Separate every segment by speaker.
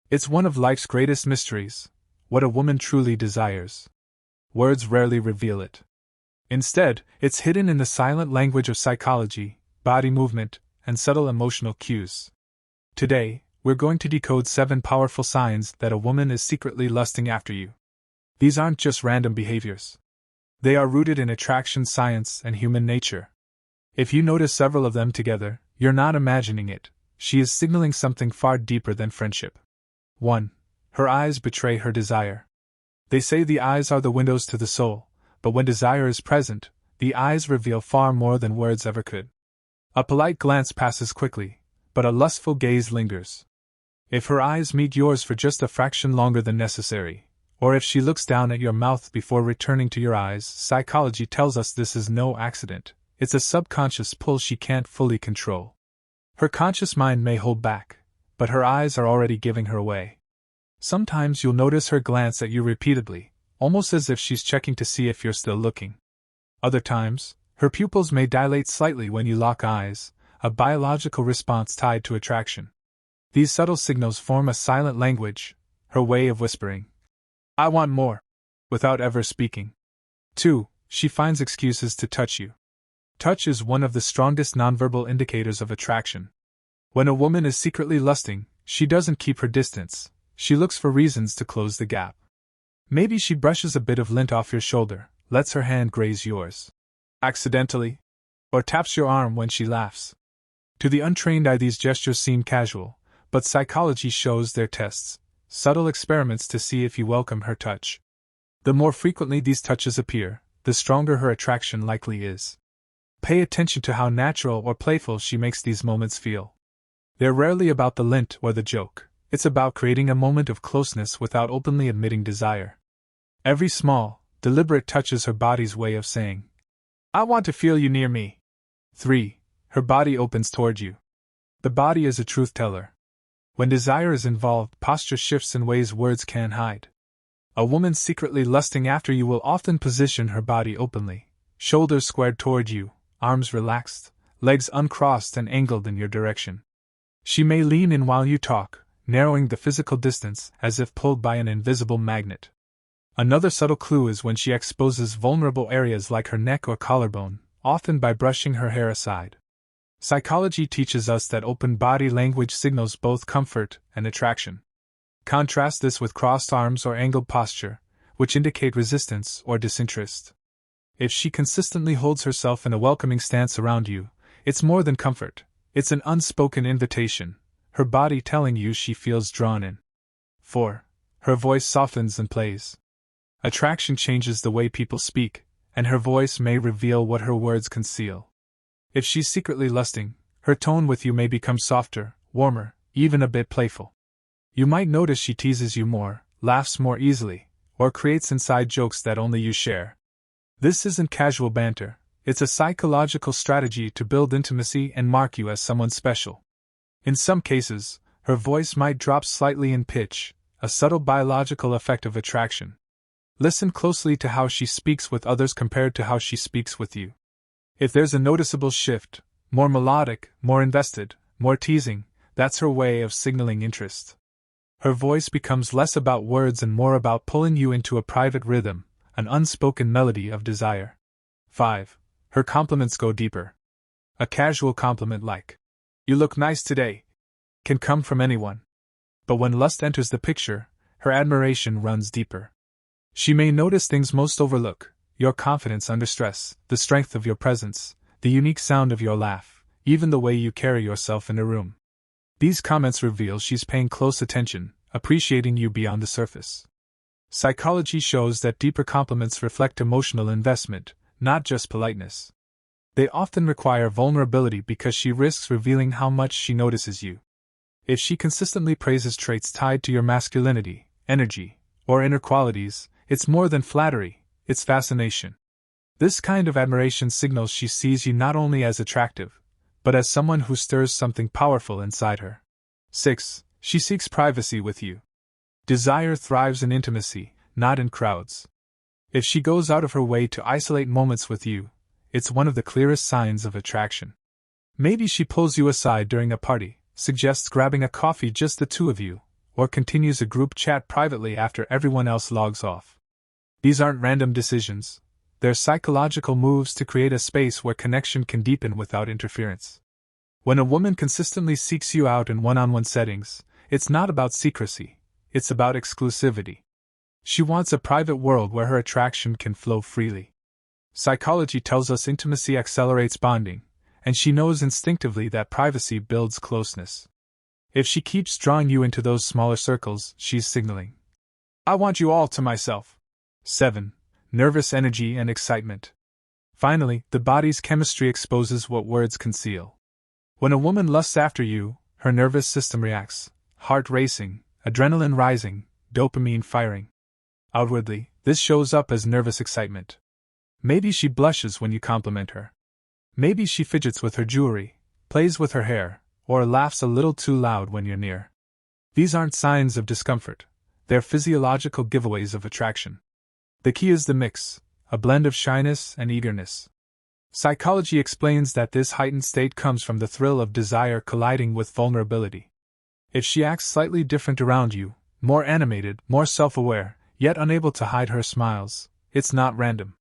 Speaker 1: It's one of life's greatest mysteries, what a woman truly desires. Words rarely reveal it. Instead, it's hidden in the silent language of psychology, body movement, and subtle emotional cues. Today, we're going to decode 7 powerful signs that a woman is secretly lusting after you. These aren't just random behaviors. They are rooted in attraction science and human nature. If you notice several of them together, you're not imagining it. She is signaling something far deeper than friendship. 1. Her eyes betray her desire. They say the eyes are the windows to the soul, but when desire is present, the eyes reveal far more than words ever could. A polite glance passes quickly, but a lustful gaze lingers. If her eyes meet yours for just a fraction longer than necessary, or if she looks down at your mouth before returning to your eyes, psychology tells us this is no accident. It's a subconscious pull she can't fully control. Her conscious mind may hold back, but her eyes are already giving her away. Sometimes you'll notice her glance at you repeatedly, almost as if she's checking to see if you're still looking. Other times, her pupils may dilate slightly when you lock eyes, a biological response tied to attraction. These subtle signals form a silent language, her way of whispering, "I want more," without ever speaking. 2. She finds excuses to touch you. Touch is one of the strongest nonverbal indicators of attraction. When a woman is secretly lusting, she doesn't keep her distance, she looks for reasons to close the gap. Maybe she brushes a bit of lint off your shoulder, lets her hand graze yours accidentally, or taps your arm when she laughs. To the untrained eye, these gestures seem casual, but psychology shows they're tests, subtle experiments to see if you welcome her touch. The more frequently these touches appear, the stronger her attraction likely is. Pay attention to how natural or playful she makes these moments feel. They're rarely about the lint or the joke, it's about creating a moment of closeness without openly admitting desire. Every small, deliberate touch is her body's way of saying, "I want to feel you near me." 3. Her body opens toward you. The body is a truth teller. When desire is involved, posture shifts in ways words can't hide. A woman secretly lusting after you will often position her body openly, shoulders squared toward you, arms relaxed, legs uncrossed and angled in your direction. She may lean in while you talk, narrowing the physical distance as if pulled by an invisible magnet. Another subtle clue is when she exposes vulnerable areas like her neck or collarbone, often by brushing her hair aside. Psychology teaches us that open body language signals both comfort and attraction. Contrast this with crossed arms or angled posture, which indicate resistance or disinterest. If she consistently holds herself in a welcoming stance around you, it's more than comfort, it's an unspoken invitation, her body telling you she feels drawn in. 4. Her voice softens and plays. Attraction changes the way people speak, and her voice may reveal what her words conceal. If she's secretly lusting, her tone with you may become softer, warmer, even a bit playful. You might notice she teases you more, laughs more easily, or creates inside jokes that only you share. This isn't casual banter, it's a psychological strategy to build intimacy and mark you as someone special. In some cases, her voice might drop slightly in pitch, a subtle biological effect of attraction. Listen closely to how she speaks with others compared to how she speaks with you. If there's a noticeable shift, more melodic, more invested, more teasing, that's her way of signaling interest. Her voice becomes less about words and more about pulling you into a private rhythm, an unspoken melody of desire. 5. Her compliments go deeper. A casual compliment like, "You look nice today," can come from anyone. But when lust enters the picture, her admiration runs deeper. She may notice things most overlook, your confidence under stress, the strength of your presence, the unique sound of your laugh, even the way you carry yourself in a room. These comments reveal she's paying close attention, appreciating you beyond the surface. Psychology shows that deeper compliments reflect emotional investment, not just politeness. They often require vulnerability because she risks revealing how much she notices you. If she consistently praises traits tied to your masculinity, energy, or inner qualities, it's more than flattery, it's fascination. This kind of admiration signals she sees you not only as attractive, but as someone who stirs something powerful inside her. 6. She seeks privacy with you. Desire thrives in intimacy, not in crowds. If she goes out of her way to isolate moments with you, it's one of the clearest signs of attraction. Maybe she pulls you aside during a party, suggests grabbing a coffee just the two of you, or continues a group chat privately after everyone else logs off. These aren't random decisions, they're psychological moves to create a space where connection can deepen without interference. When a woman consistently seeks you out in one-on-one settings, it's not about secrecy, it's about exclusivity. She wants a private world where her attraction can flow freely. Psychology tells us intimacy accelerates bonding, and she knows instinctively that privacy builds closeness. If she keeps drawing you into those smaller circles, she's signaling, "I want you all to myself." 7. Nervous energy and excitement. Finally, the body's chemistry exposes what words conceal. When a woman lusts after you, her nervous system reacts, heart racing, adrenaline rising, dopamine firing. Outwardly, this shows up as nervous excitement. Maybe she blushes when you compliment her. Maybe she fidgets with her jewelry, plays with her hair, or laughs a little too loud when you're near. These aren't signs of discomfort, they're physiological giveaways of attraction. The key is the mix, a blend of shyness and eagerness. Psychology explains that this heightened state comes from the thrill of desire colliding with vulnerability. If she acts slightly different around you, more animated, more self-aware, yet unable to hide her smiles, it's not random.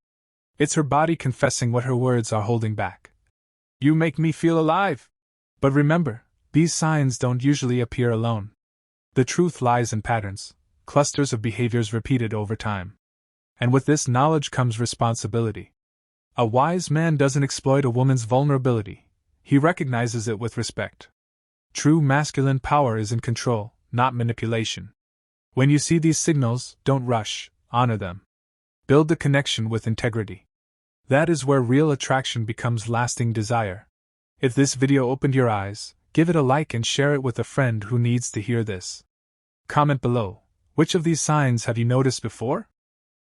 Speaker 1: It's her body confessing what her words are holding back. "You make me feel alive." But remember, these signs don't usually appear alone. The truth lies in patterns, clusters of behaviors repeated over time. And with this knowledge comes responsibility. A wise man doesn't exploit a woman's vulnerability, he recognizes it with respect. True masculine power is in control, not manipulation. When you see these signals, don't rush, honor them. Build the connection with integrity. That is where real attraction becomes lasting desire. If this video opened your eyes, give it a like and share it with a friend who needs to hear this. Comment below, which of these signs have you noticed before?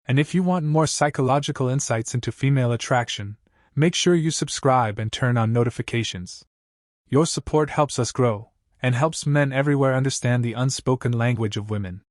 Speaker 1: And if you want more psychological insights into female attraction, make sure you subscribe and turn on notifications. Your support helps us grow, and helps men everywhere understand the unspoken language of women.